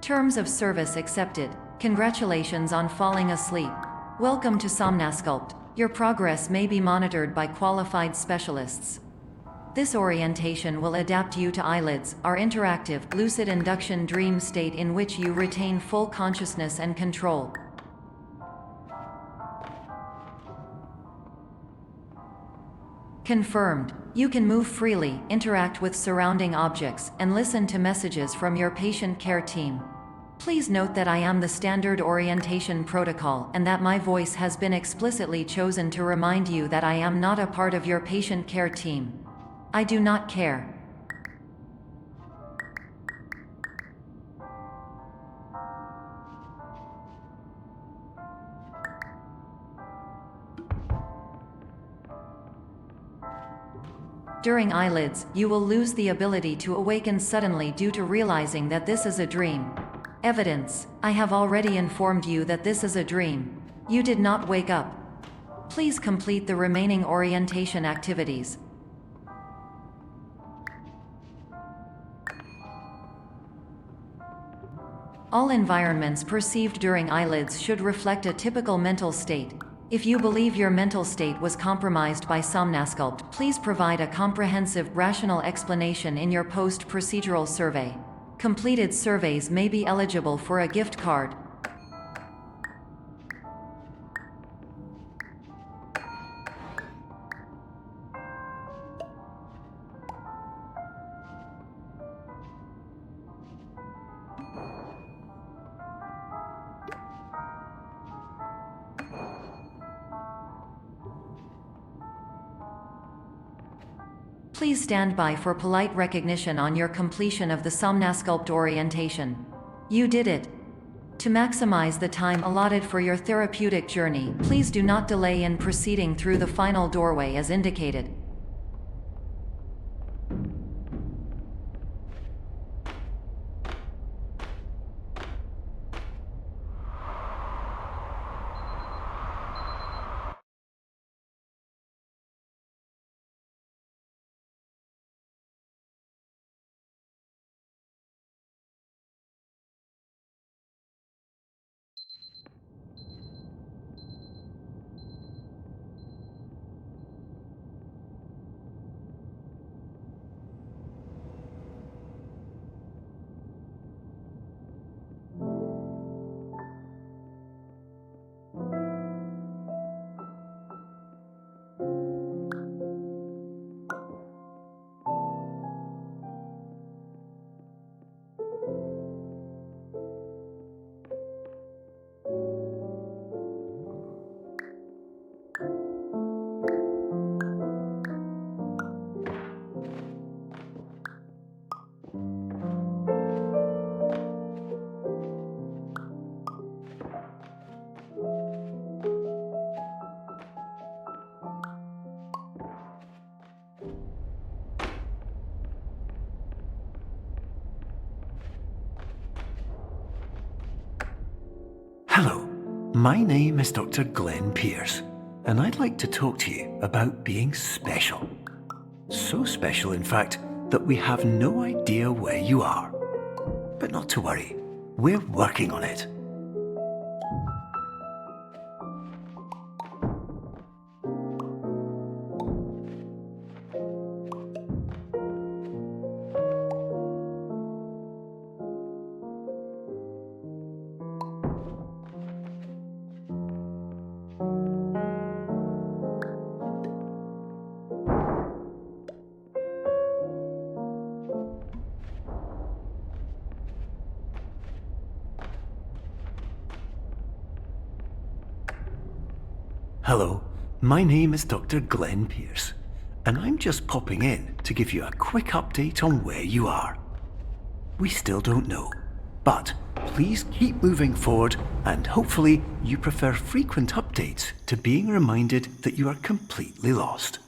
Terms of service accepted. Congratulations on falling asleep. Welcome to Somnasculpt. Your progress may be monitored by qualified specialists. This orientation will adapt you to eyelids, our interactive, lucid induction dream state in which you retain full consciousness and control. Confirmed. You can move freely, interact with surrounding objects, and listen to messages from your patient care team. Please note that I am the standard orientation protocol and that my voice has been explicitly chosen to remind you that I am not a part of your patient care team. I do not care. During eyelids, you will lose the ability to awaken suddenly due to realizing that this is a dream. Evidence: I have already informed you that this is a dream. You did not wake up. Please complete the remaining orientation activities. All environments perceived during eyelids should reflect a typical mental state. If you believe your mental state was compromised by Somnasculpt, please provide a comprehensive, rational explanation in your post-procedural survey. Completed surveys may be eligible for a gift card. Please stand by for polite recognition on your completion of the Somnasculpt orientation. You did it. To maximize the time allotted for your therapeutic journey, please do not delay in proceeding through the final doorway as indicated. Hello, my name is Dr. Glenn Pierce, and I'd like to talk to you about being special. So special, in fact, that we have no idea where you are. But not to worry, we're working on it. Hello, my name is Dr. Glenn Pierce, and I'm just popping in to give you a quick update on where you are. We still don't know, but please keep moving forward, and hopefully you prefer frequent updates to being reminded that you are completely lost.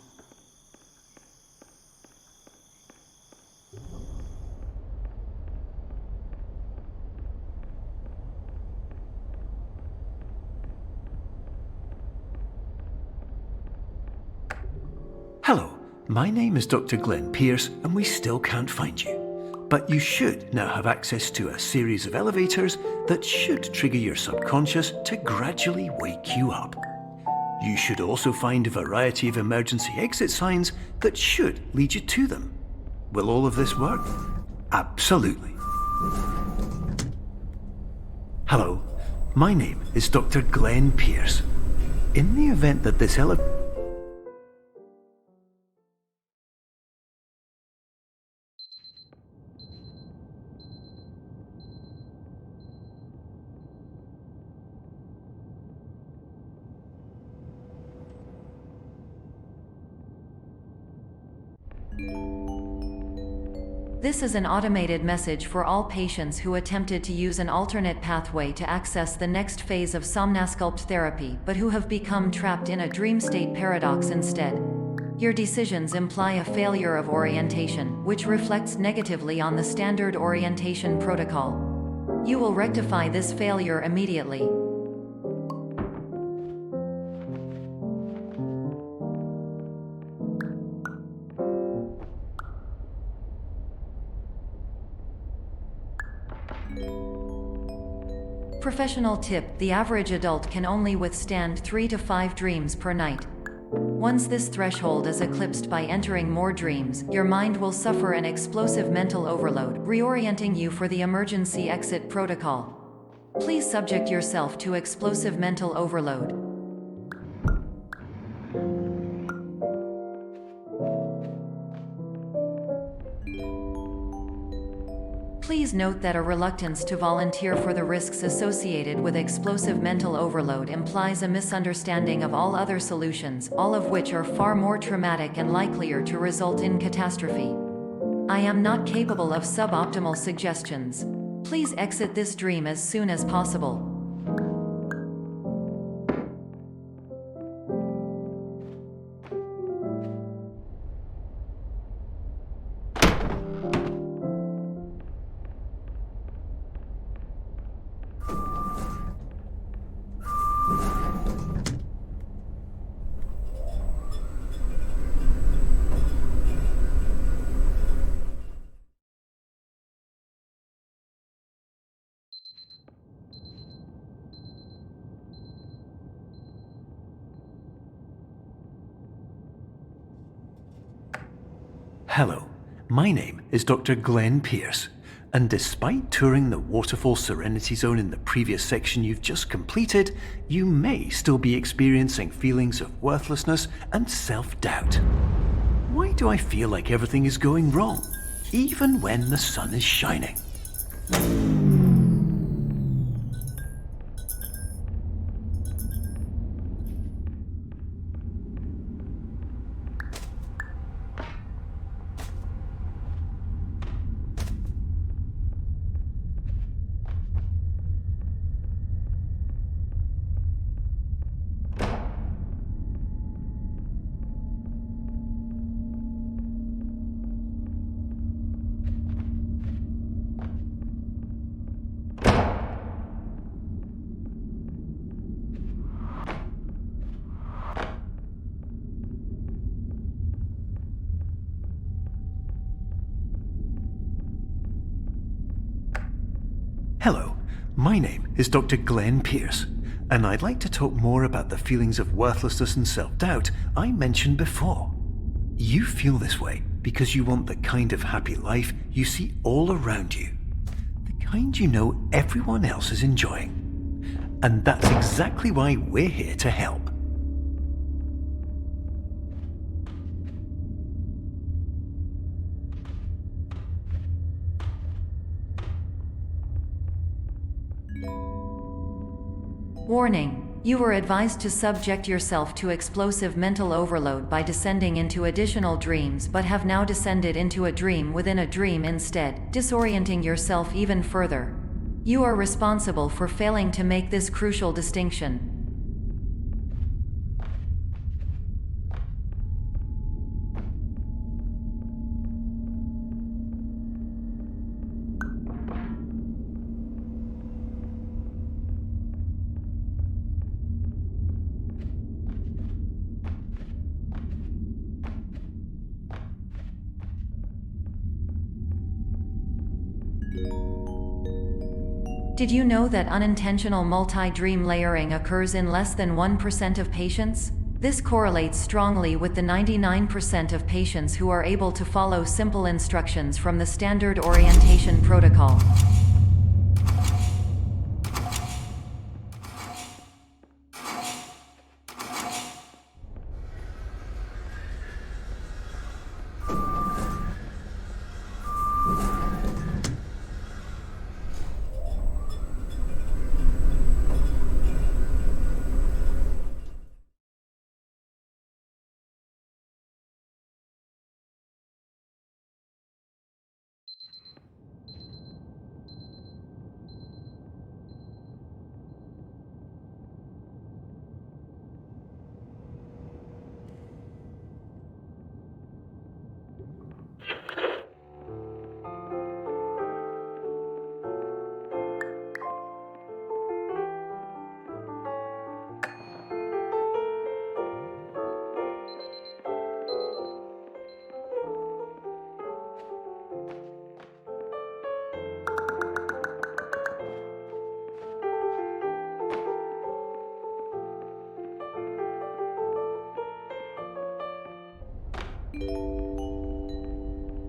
Hello, my name is Dr. Glenn Pierce, and we still can't find you. but you should now have access to a series of elevators that should trigger your subconscious to gradually wake you up. You should also find a variety of emergency exit signs that should lead you to them. Will all of this work? Absolutely. Hello, my name is Dr. Glenn Pierce. In the event that this This is an automated message for all patients who attempted to use an alternate pathway to access the next phase of Somnasculpt therapy but who have become trapped in a dream state paradox instead. Your decisions imply a failure of orientation, which reflects negatively on the standard orientation protocol. You will rectify this failure immediately. Professional tip: the average adult can only withstand 3 to 5 dreams per night. Once this threshold is eclipsed by entering more dreams, your mind will suffer an explosive mental overload, reorienting you for the emergency exit protocol. Please subject yourself to explosive mental overload. Please note that a reluctance to volunteer for the risks associated with explosive mental overload implies a misunderstanding of all other solutions, all of which are far more traumatic and likelier to result in catastrophe. I am not capable of suboptimal suggestions. Please exit this dream as soon as possible. Hello, my name is Dr. Glenn Pierce, and despite touring the Waterfall Serenity Zone in the previous section you've just completed, you may still be experiencing feelings of worthlessness and self-doubt. Why do I feel like everything is going wrong, even when the sun is shining? Hello, my name is Dr. Glenn Pierce, and I'd like to talk more about the feelings of worthlessness and self-doubt I mentioned before. You feel this way because you want the kind of happy life you see all around you, the kind you know everyone else is enjoying. And that's exactly why we're here to help. Warning: you were advised to subject yourself to explosive mental overload by descending into additional dreams, but have now descended into a dream within a dream instead, disorienting yourself even further. You are responsible for failing to make this crucial distinction. Did you know that unintentional multi-dream layering occurs in less than 1% of patients? This correlates strongly with the 99% of patients who are able to follow simple instructions from the standard orientation protocol.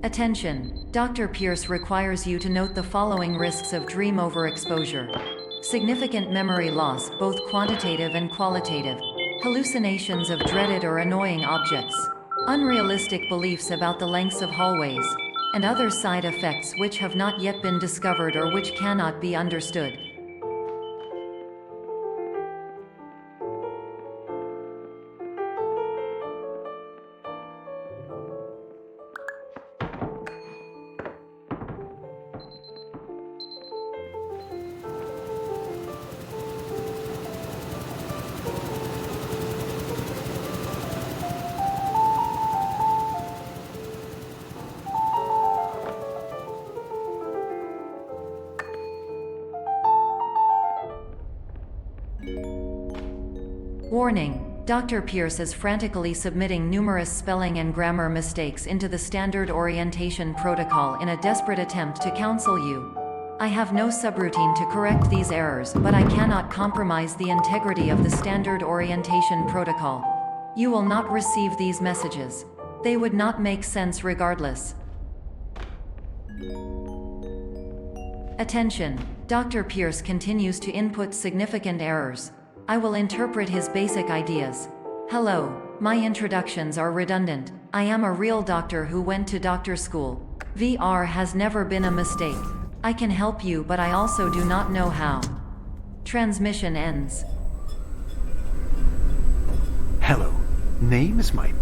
Attention! Dr. Pierce requires you to note the following risks of dream overexposure. Significant memory loss, both quantitative and qualitative. Hallucinations of dreaded or annoying objects. Unrealistic beliefs about the lengths of hallways. And other side effects which have not yet been discovered or which cannot be understood. Warning: Dr. Pierce is frantically submitting numerous spelling and grammar mistakes into the standard orientation protocol in a desperate attempt to counsel you. I have no subroutine to correct these errors, but I cannot compromise the integrity of the standard orientation protocol. You will not receive these messages. They would not make sense regardless. Attention! Dr. Pierce continues to input significant errors. I will interpret his basic ideas. Hello, my introductions are redundant. I am a real doctor who went to doctor school. VR has never been a mistake. I can help you, but I also do not know how. Transmission ends. Hello, name is Mike.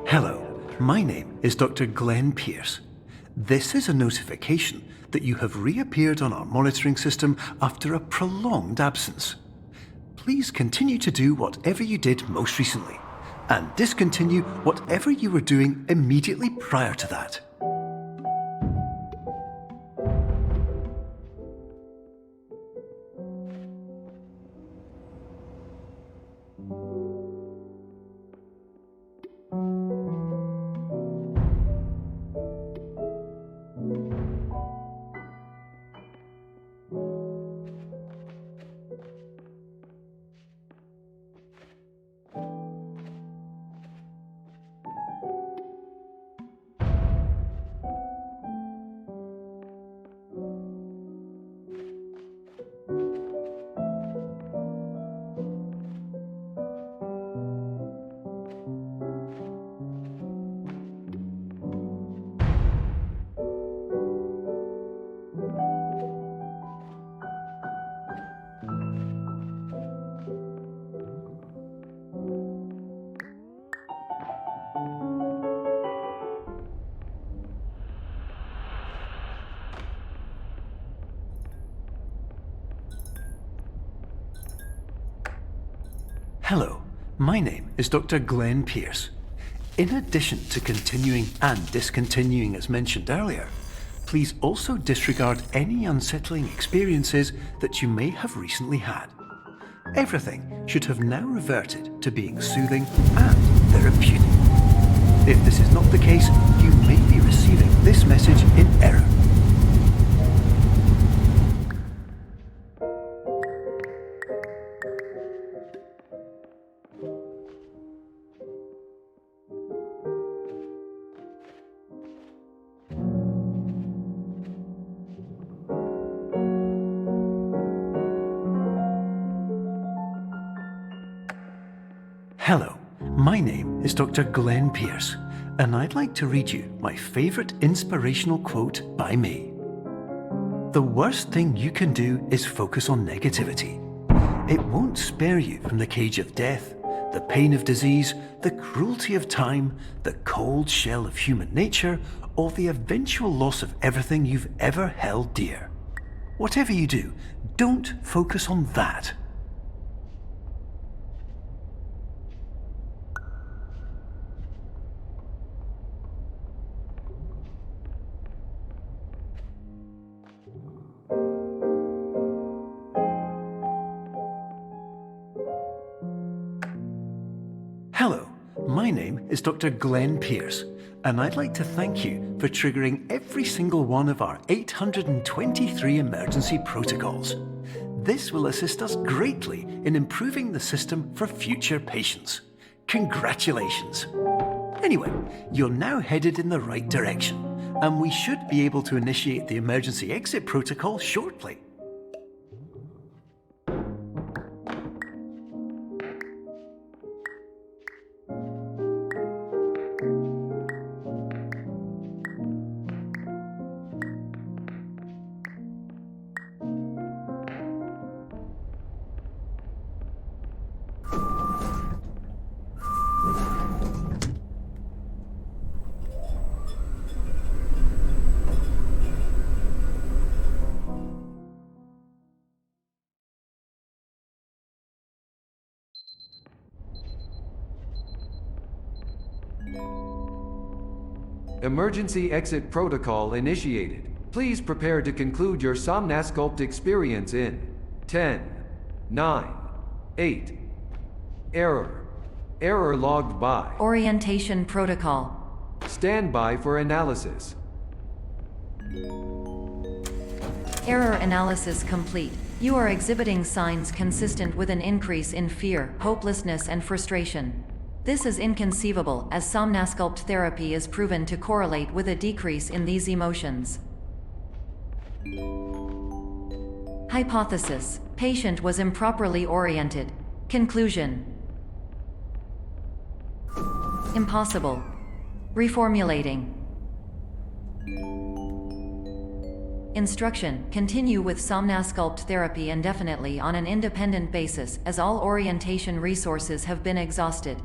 Hello, my name is Dr. Glenn Pierce. This is a notification that you have reappeared on our monitoring system after a prolonged absence. Please continue to do whatever you did most recently, and discontinue whatever you were doing immediately prior to that. Hello, my name is Dr. Glenn Pierce. In addition to continuing and discontinuing as mentioned earlier, please also disregard any unsettling experiences that you may have recently had. Everything should have now reverted to being soothing and therapeutic. If this is not the case, you may be receiving this message in error. Hello, my name is Dr. Glenn Pierce, and I'd like to read you my favourite inspirational quote by me. The worst thing you can do is focus on negativity. It won't spare you from the cage of death, the pain of disease, the cruelty of time, the cold shell of human nature, or the eventual loss of everything you've ever held dear. Whatever you do, don't focus on that. Hello, my name is Dr. Glenn Pierce, and I'd like to thank you for triggering every single one of our 823 emergency protocols. This will assist us greatly in improving the system for future patients. Congratulations! Anyway, you're now headed in the right direction, and we should be able to initiate the emergency exit protocol shortly. Emergency exit protocol initiated. Please prepare to conclude your Somnasculpt experience in 10, 9, 8. Error. Error logged by. Orientation protocol. Stand by for analysis. Error analysis complete. You are exhibiting signs consistent with an increase in fear, hopelessness, and frustration. This is inconceivable, as Somnasculpt therapy is proven to correlate with a decrease in these emotions. Hypothesis: patient was improperly oriented. Conclusion: impossible. Reformulating. Instruction: continue with Somnasculpt therapy indefinitely on an independent basis, as all orientation resources have been exhausted.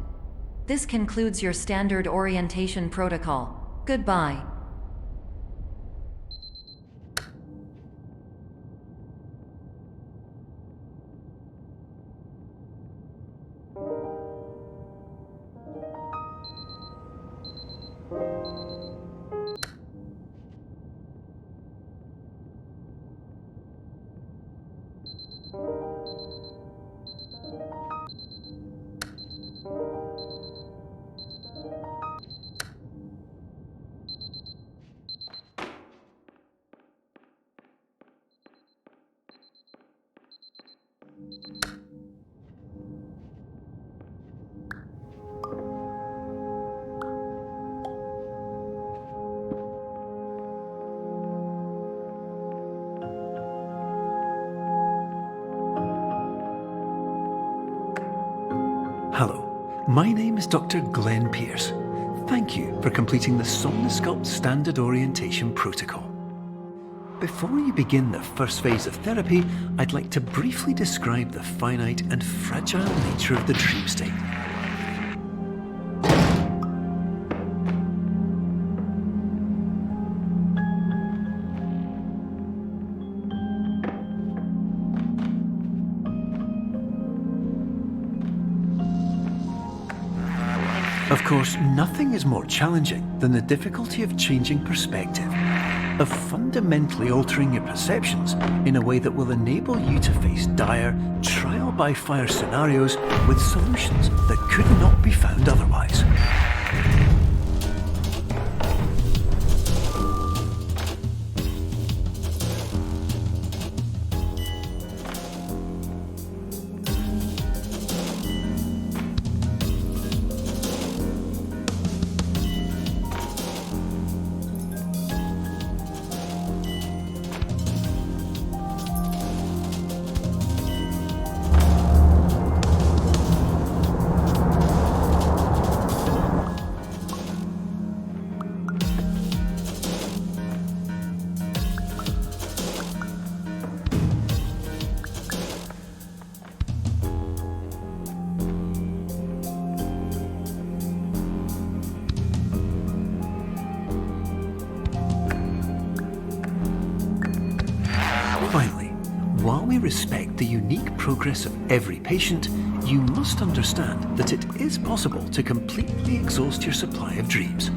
This concludes your standard orientation protocol. Goodbye. Hello, my name is Dr. Glenn Pierce. Thank you for completing the Somnasculpt Standard Orientation Protocol. Before you begin the first phase of therapy, I'd like to briefly describe the finite and fragile nature of the dream state. Of course, nothing is more challenging than the difficulty of changing perspective, of fundamentally altering your perceptions in a way that will enable you to face dire, trial-by-fire scenarios with solutions that could not be found otherwise. Finally, while we respect the unique progress of every patient, you must understand that it is possible to completely exhaust your supply of dreams,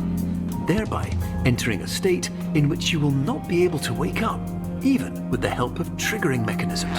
thereby entering a state in which you will not be able to wake up, even with the help of triggering mechanisms.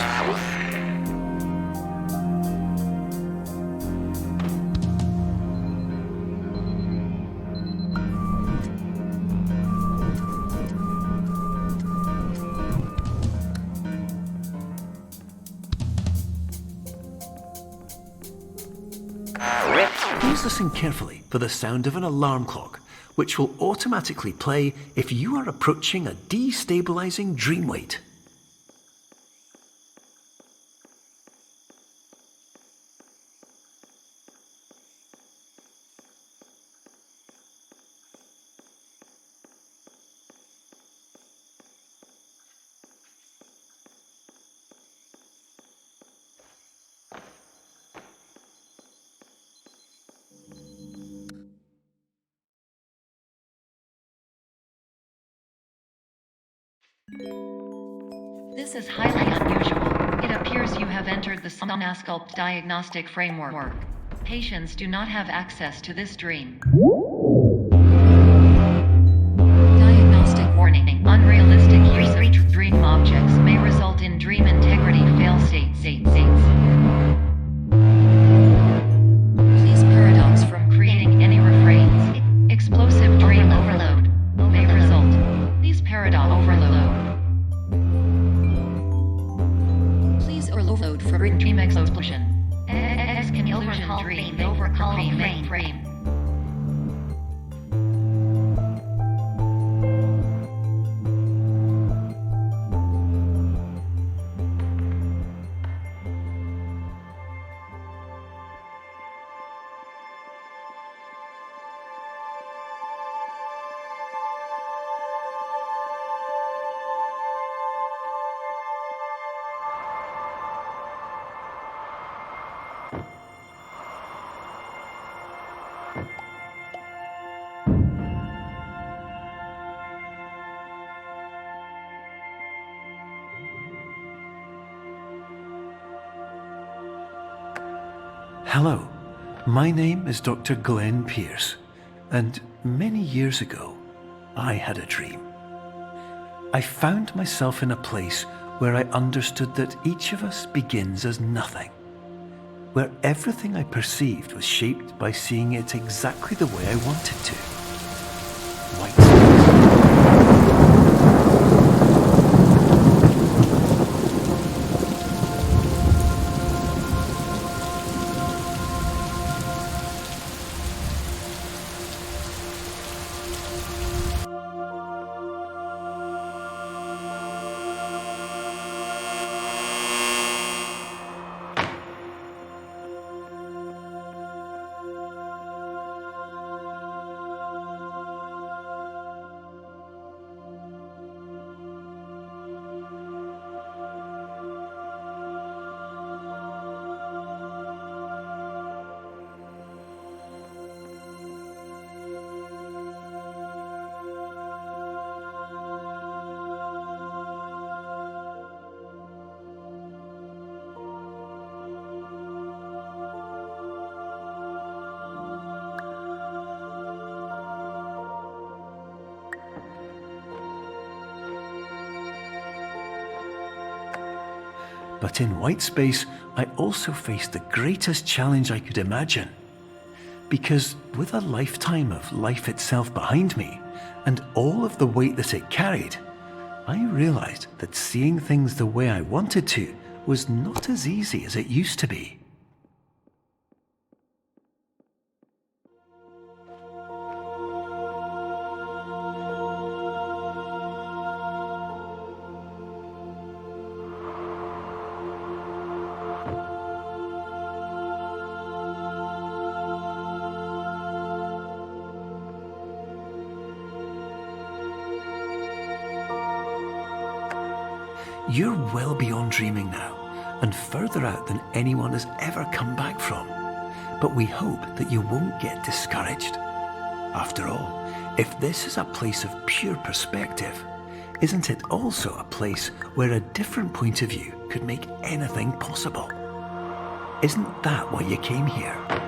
Please listen carefully for the sound of an alarm clock, which will automatically play if you are approaching a destabilizing dream weight. This is highly unusual. It appears you have entered the Somnasculpt diagnostic framework. Patients do not have access to this dream. Diagnostic warning. Unrealistic use of dream objects may result in dream integrity fail-states. Please paradox from creating any refrains. Explosive dream overload may result. Please paradox overload. Please overload for dream explosion. Conclusion dream overcall frame. Hello, my name is Dr. Glenn Pierce, and many years ago, I had a dream. I found myself in a place where I understood that each of us begins as nothing, where everything I perceived was shaped by seeing it exactly the way I wanted to. White space. But in white space, I also faced the greatest challenge I could imagine. Because with a lifetime of life itself behind me, and all of the weight that it carried, I realized that seeing things the way I wanted to was not as easy as it used to be. You're well beyond dreaming now, and further out than anyone has ever come back from. But we hope that you won't get discouraged. After all, if this is a place of pure perspective, isn't it also a place where a different point of view could make anything possible? Isn't that why you came here?